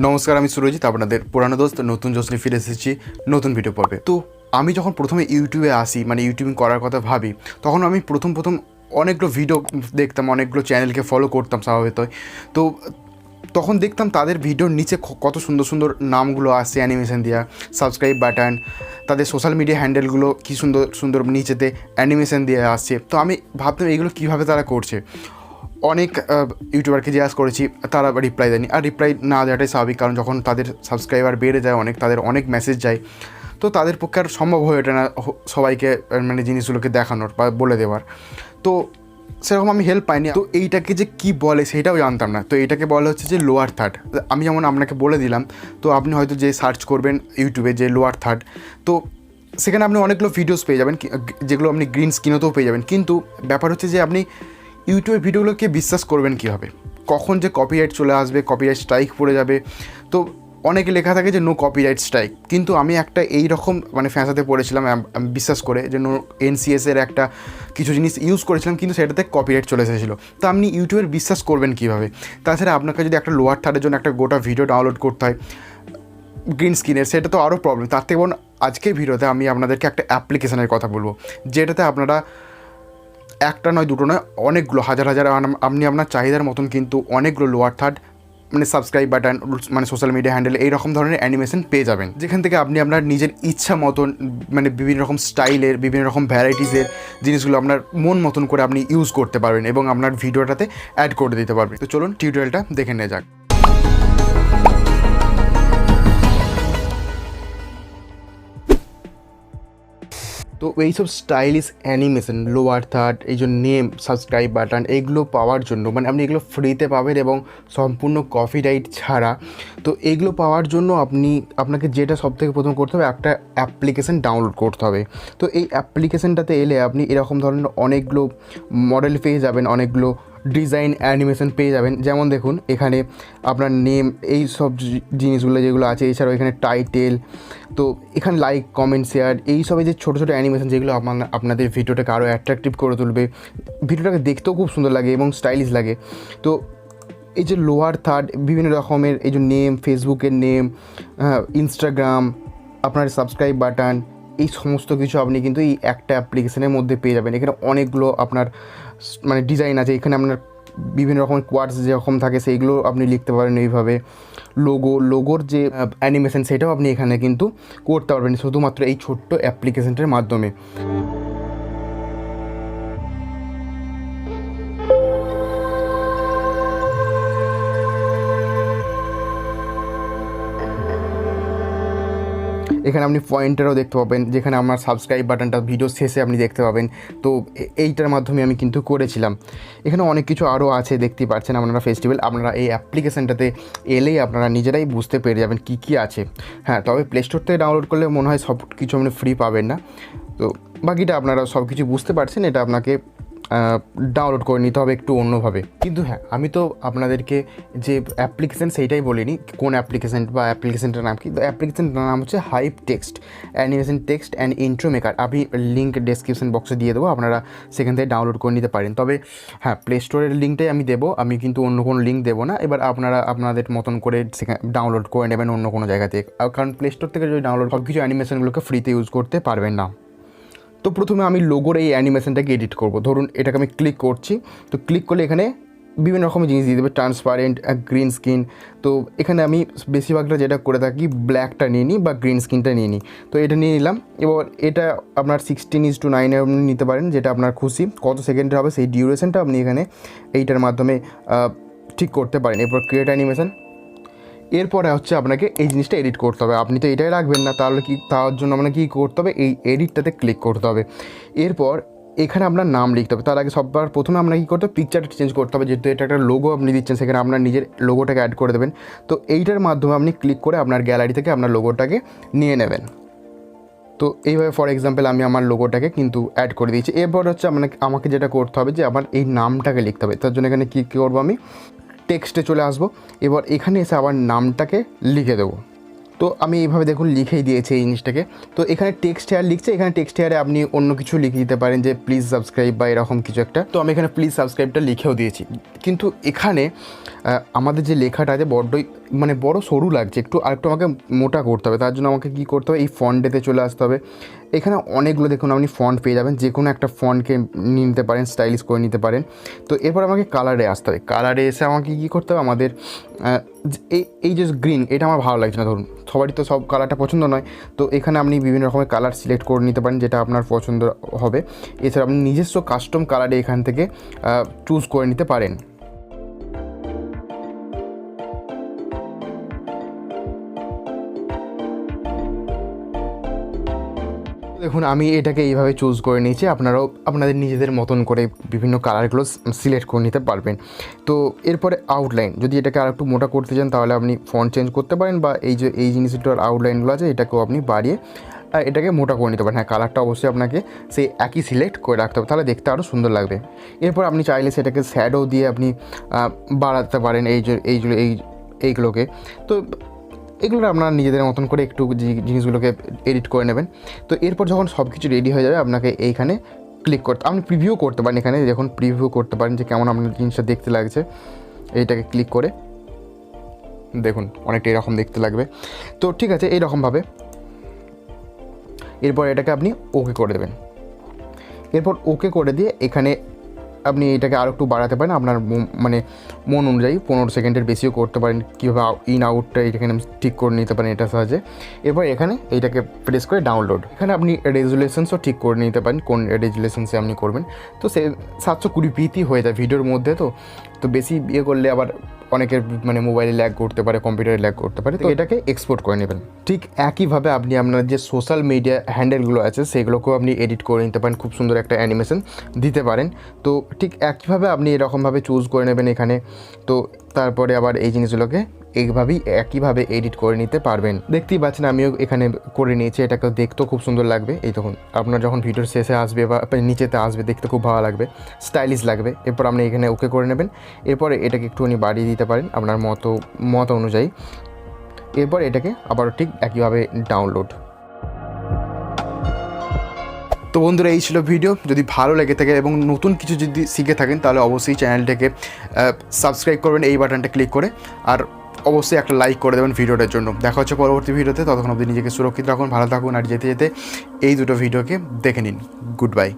নমস্কার, আমি সুরজিৎ, আপনাদের পুরানো দোস্ত নতুন জোশ নিয়ে ফিরে এসেছি নতুন ভিডিও পর্বে। তো আমি যখন প্রথমে ইউটিউবে আসি, মানে ইউটিউবিং করার কথা ভাবি, তখন আমি প্রথম অনেকগুলো ভিডিও দেখতাম, অনেকগুলো চ্যানেলকে ফলো করতাম স্বাভাবিকই। তো তখন দেখতাম তাদের ভিডিওর নিচে কত সুন্দর সুন্দর নামগুলো আসছে অ্যানিমেশন দেওয়া, সাবস্ক্রাইব বাটন, তাদের সোশ্যাল মিডিয়া হ্যান্ডেলগুলো কী সুন্দর সুন্দর নিচেতে অ্যানিমেশন দিয়ে আসছে। তো আমি ভাবতাম এইগুলো কীভাবে তারা করছে। অনেক ইউটিউবারকে জিজ্ঞাসা করেছি, তারা রিপ্লাই দেয়নি। আর রিপ্লাই না দেওয়াটাই স্বাভাবিক, কারণ যখন তাদের সাবস্ক্রাইবার বেড়ে যায় অনেক, তাদের অনেক মেসেজ যায়, তো তাদের পক্ষে আর সম্ভব হয়ে ওঠে না সবাইকে মানে জিনিসগুলোকে দেখানোর বা বলে দেওয়ার। তো সেরকম আমি হেল্প পাইনি। তো এইটাকে যে কী বলে সেটাও জানতাম না। তো এইটাকে বলা হচ্ছে যে লোয়ার থার্ড। আমি যেমন আপনাকে বলে দিলাম, তো আপনি হয়তো যে সার্চ করবেন ইউটিউবে যে লোয়ার থার্ড, তো সেখানে আপনি অনেকগুলো ভিডিওস পেয়ে যাবেন, যেগুলো আপনি গ্রিন স্ক্রিনেতেও পেয়ে যাবেন। কিন্তু ব্যাপার হচ্ছে যে আপনি ইউটিউবের ভিডিওগুলোকে বিশ্বাস করবেন কীভাবে, কখন যে কপিরাইট চলে আসবে, কপিরাইট স্ট্রাইক পড়ে যাবে। তো অনেকে লেখা থাকে যে নো কপিরাইট স্ট্রাইক, কিন্তু আমি একটা এই রকম মানে ফ্যাঁসাতে পড়েছিলাম বিশ্বাস করে যে নো এনসিএসের একটা কিছু জিনিস ইউজ করেছিলাম, কিন্তু সেটাতে কপিরাইট চলে এসেছিলো। তো আপনি ইউটিউবের বিশ্বাস করবেন কীভাবে? তাছাড়া আপনাকে যদি একটা লোয়ার থার্ডের জন্য একটা গোটা ভিডিও ডাউনলোড করতে হয় গ্রিন স্ক্রিনের, সেটা তো আরও প্রবলেম। তার থেকে বরং আজকের ভিডিওতে আমি আপনাদেরকে একটা অ্যাপ্লিকেশনের কথা বলবো, যেটাতে আপনারা একটা নয় দুটো নয় অনেকগুলো হাজার হাজার আপনি আপনার চাহিদার মতন কিন্তু অনেকগুলো লোয়ার থার্ড মানে সাবস্ক্রাইব বাটন, মানে সোশ্যাল মিডিয়া হ্যান্ডেল, এইরকম ধরনের অ্যানিমেশন পেয়ে যাবেন, যেখান থেকে আপনি আপনার নিজের ইচ্ছা মতন মানে বিভিন্ন রকম স্টাইলের, বিভিন্ন রকম ভ্যারাইটিসের জিনিসগুলো আপনার মন মতন করে আপনি ইউজ করতে পারবেন এবং আপনার ভিডিওটাতে অ্যাড করে দিতে পারবেন। তো চলুন টিউটোরিয়ালটা দেখে নেওয়া যাক। তো এইসব স্টাইলিশ অ্যানিমেশন, লোয়ার থার্ড, এই যে নেম, সাবস্ক্রাইব বাটন, এইগুলো পাওয়ার জন্য মানে আপনি এগুলো ফ্রিতে পাবেন এবং সম্পূর্ণ কপিরাইট ছাড়া। তো এইগুলো পাওয়ার জন্য আপনাকে যেটা সবথেকে প্রথম করতে হবে, একটা অ্যাপ্লিকেশন ডাউনলোড করতে হবে। তো এই অ্যাপ্লিকেশনটাতে এলে আপনি এরকম ধরনের অনেকগুলো মডেল পেয়ে যাবেন, অনেকগুলো ডিজাইন অ্যানিমেশন পেয়ে যাবেন। যেমন দেখুন এখানে আপনার নেম, এই সব জিনিসগুলো যেগুলো আছে, এছাড়াও এখানে টাইটেল, তো এখানে লাইক, কমেন্ট, শেয়ার, এই সব যে ছোটো ছোটো অ্যানিমেশন যেগুলো আপনাদের ভিডিওটাকে আরও অ্যাট্রাকটিভ করে তুলবে, ভিডিওটাকে দেখতেও খুব সুন্দর লাগে এবং স্টাইলিশ লাগে। তো এই যে লোয়ার থার্ড, বিভিন্ন রকমের এই যে নেম, ফেসবুকের নেম, ইনস্টাগ্রাম, আপনার সাবস্ক্রাইব বাটন, এই সমস্ত কিছু আপনি কিন্তু এই একটা অ্যাপ্লিকেশনের মধ্যে পেয়ে যাবেন। এখানে অনেকগুলো আপনার মানে ডিজাইন আছে। এখানে আপনার বিভিন্ন রকমের কোয়ার্ডস যেরকম থাকে সেইগুলো আপনি লিখতে পারেন এইভাবে। লোগোর যে অ্যানিমেশন সেটাও আপনি এখানে কিন্তু করতে পারবেন শুধুমাত্র এই ছোট্ট অ্যাপ্লিকেশনটার মাধ্যমে। এখানে আপনি পয়েন্টারও দেখতে পাবেন, যেখানে আমার সাবস্ক্রাইব বাটনটা ভিডিও শেষে আপনি দেখতে পাবেন। তো এইটার মাধ্যমে আমি কিন্তু করেছিলাম। এখানে অনেক কিছু আরও আছে, দেখতেই পাচ্ছেন আপনারা ফেস্টিভ্যাল। আপনারা এই অ্যাপ্লিকেশানটাতে এলেই আপনারা নিজেরাই বুঝতে পেরে যাবেন কী কী আছে। হ্যাঁ, তবে প্লে স্টোর থেকে ডাউনলোড করলে মনে হয় সব কিছু আপনি ফ্রি পাবেন না। তো বাকিটা আপনারা সব কিছু বুঝতে পারছেন, এটা আপনাকে ডাউনলোড করে নিতে হবে একটু অন্যভাবে। কিন্তু হ্যাঁ, আমি তো আপনাদেরকে যে অ্যাপ্লিকেশান সেইটাই বলিনি কোন অ্যাপ্লিকেশান বা অ্যাপ্লিকেশানটার নাম কি। তো অ্যাপ্লিকেশানটার নাম হচ্ছে hype text animation text and intro maker. আমি লিঙ্ক ডেসক্রিপশন বক্সে দিয়ে দেবো, আপনারা সেখান থেকে ডাউনলোড করে নিতে পারেন। তবে হ্যাঁ, প্লে স্টোরের লিঙ্কটাই আমি দেবো, আমি কিন্তু অন্য কোনো লিঙ্ক দেবো না। এবার আপনারা আপনাদের মতন করে সেখানে ডাউনলোড করে নেবেন অন্য কোনো জায়গা থেকে, কারণ প্লে স্টোর থেকে যদি ডাউনলোড সব কিছু অ্যানিমেশনগুলোকে ফ্রিতে ইউজ করতে পারবেন না। তো প্রথমে আমি লোগোর এই অ্যানিমেশনটাকে এডিট করব। ধরুন এটাকে আমি ক্লিক করছি, তো ক্লিক করলে এখানে বিভিন্ন রকমের জিনিস দিয়ে দেবে, ট্রান্সপারেন্ট, গ্রিন স্ক্রিন। তো এখানে আমি বেশিরভাগটা যেটা করে থাকি ব্ল্যাকটা নিয়ে নিই বা গ্রিন স্ক্রিনটা নিয়ে নিই। তো এটা নিয়ে নিলাম। এবার এটা আপনার 16:9 আপনি নিতে পারেন, যেটা আপনার খুশি। কত সেকেন্ডের হবে সেই ডিউরেশনটা আপনি এখানে এইটার মাধ্যমে ঠিক করতে পারেন। এরপর ক্রিয়েট অ্যানিমেশন। এরপরে হচ্ছে আপনাকে এই জিনিসটা এডিট করতে হবে। আপনি তো এটাই রাখবেন না, তাহলে তার জন্য আপনাকে কী করতে হবে, এই এডিটটাতে ক্লিক করতে হবে। এরপর এখানে আপনার নাম লিখতে হবে। তার আগে সববার প্রথমে আপনাকে কী করতে হবে, পিকচারটা চেঞ্জ করতে হবে। যেহেতু এটা একটা লোগো আপনি দিচ্ছেন, সেখানে আপনার নিজের লোগোটাকে অ্যাড করে দেবেন। তো এইটার মাধ্যমে আপনি ক্লিক করে আপনার গ্যালারি থেকে আপনার লোগোটাকে নিয়ে নেবেন। তো এইভাবে ফর এক্সাম্পল আমি আমার লোগোটাকে কিন্তু অ্যাড করে দিয়েছি। এরপর হচ্ছে আমাকে যেটা করতে হবে যে আমার এই নামটাকে লিখতে হবে। তার জন্য এখানে কী করবো, আমি টেক্সটে চলে আসবো। এবার এখানে এসে আবার নামটাকে লিখে দেবো। তো আমি এইভাবে দেখুন লিখেই দিয়েছি এই জিনিসটাকে। তো এখানে টেক্সট হেয়ার লিখছে, এখানে টেক্সট হেয়ারে আপনি অন্য কিছু লিখে দিতে পারেন যে প্লিজ সাবস্ক্রাইব বা এরকম কিছু একটা। তো আমি এখানে প্লিজ সাবস্ক্রাইবটা লিখেও দিয়েছি, কিন্তু এখানে আমাদের যে লেখাটা আছে বড্ডই মানে বড় সরু লাগছে, আরেকটু আমাকে মোটা করতে হবে। তার জন্য আমাকে কী করতে হবে, এই ফন্টেতে চলে আসতে হবে। এখানে অনেকগুলো দেখুন আপনি ফন্ট পেয়ে যাবেন, যে কোনো একটা ফন্টকে নিয়ে নিতে পারেন, স্টাইলিশ করে নিতে পারেন। তো এরপর আমাকে কালারে আসতে হবে। কালারে এসে আমাকে কী করতে হবে, আমাদের এই যে গ্রিন, এটা আমার ভালো লাগছে না, ধরুন সবারই তো সব কালারটা পছন্দ নয়। তো এখানে আপনি বিভিন্ন রকমের কালার সিলেক্ট করে নিতে পারেন যেটা আপনার পছন্দ হবে। এছাড়া আপনি নিজস্ব কাস্টম কালারে এখান থেকে চুজ করে নিতে পারেন। দেখুন আমি এটাকে এইভাবে চুজ করে নিয়েছি, আপনারাও আপনাদের নিজেদের মতন করে বিভিন্ন কালারগুলো সিলেক্ট করে নিতে পারবেন। তো এরপরে আউটলাইন, যদি এটাকে আর একটু মোটা করতে চান তাহলে আপনি ফন্ট চেঞ্জ করতে পারেন, বা এই যে এই জিনিসটার আউটলাইনগুলো আছে এটাকেও আপনি বাড়িয়ে এটাকে মোটা করে নিতে পারেন। হ্যাঁ, কালারটা অবশ্যই আপনাকে সেই একই সিলেক্ট করে রাখতে হবে, তাহলে দেখতে আরও সুন্দর লাগবে। এরপর আপনি চাইলে সেটাকে শ্যাডো দিয়ে আপনি বাড়াতে পারেন এইগুলোকে। তো এগুলো আপনারা নিজেদের মতন করে একটু জিনিসগুলোকে এডিট করে নেবেন। তো এরপর যখন সব কিছু রেডি হয়ে যাবে আপনাকে এইখানে ক্লিক করতে, আপনি প্রিভিউ করতে পারেন, এখানে যখন প্রিভিউ করতে পারেন যে কেমন আপনার জিনিসটা দেখতে লাগছে। এইটাকে ক্লিক করে দেখুন অনেকটা এরকম দেখতে লাগবে। তো ঠিক আছে, এইরকমভাবে এরপর এটাকে আপনি ওকে করে দেবেন। এরপর ওকে করে দিয়ে এখানে আপনি এটাকে আরও একটু বাড়াতে পারেন আপনার মানে মন অনুযায়ী, 15 সেকেন্ডের বেশিও করতে পারেন। কীভাবে ইন আউটটা এখানে ঠিক করে নিতে পারেন এটার সাহায্যে। এরপর এখানে এইটাকে প্রেস করে ডাউনলোড, এখানে আপনি রেজুলেশনসও ঠিক করে নিতে পারেন কোন রেজুলেশনসে আপনি করবেন। তো সে 720p হয়ে যায় ভিডিওর মধ্যে। তো বেশি ইয়ে করলে আবার অনেকের মানে মোবাইলে ল্যাগ করতে পারে, কম্পিউটারে ল্যাগ করতে পারে। তো এটাকে এক্সপোর্ট করে নেবেন। ঠিক একইভাবে আপনি আপনার যে সোশ্যাল মিডিয়া হ্যান্ডেলগুলো আছে সেগুলোকেও আপনি এডিট করে নিতে পারেন, খুব সুন্দর একটা অ্যানিমেশন দিতে পারেন। তো ঠিক একইভাবে আপনি এরকমভাবে চুজ করে নেবেন এখানে। তো তারপরে আবার এই জিনিসগুলোকে এইভাবেই একইভাবে এডিট করে নিতে পারবেন। দেখতেই পাচ্ছেন আমিও এখানে করে নিয়েছি, এটাকে দেখতেও খুব সুন্দর লাগবে। এই তখন আপনার যখন ভিডিওর শেষে আসবে বা নিচেতে আসবে দেখতে খুব ভালো লাগবে, স্টাইলিশ লাগবে। এরপর আপনি এখানে ওকে করে নেবেন। এরপরে এটাকে একটুখানি বাড়িয়ে দিতে পারেন আপনার মত অনুযায়ী। এরপর এটাকে আবার ঠিক একইভাবে ডাউনলোড। তো বন্ধুরা, এই ছিল ভিডিও। যদি ভালো লেগে থাকে এবং নতুন কিছু যদি শিখে থাকেন তাহলে অবশ্যই চ্যানেলটাকে সাবস্ক্রাইব করবেন এই বাটনটা ক্লিক করে, আর অবশ্যই একটা লাইক করে দেবেন ভিডিওটার জন্য। দেখা হচ্ছে পরবর্তী ভিডিওতে, ততক্ষণ অবধি নিজেকে সুরক্ষিত রাখুন, ভালো থাকুন, আর যেতে যেতে এই দুটো ভিডিওকে দেখে নিন। Good bye.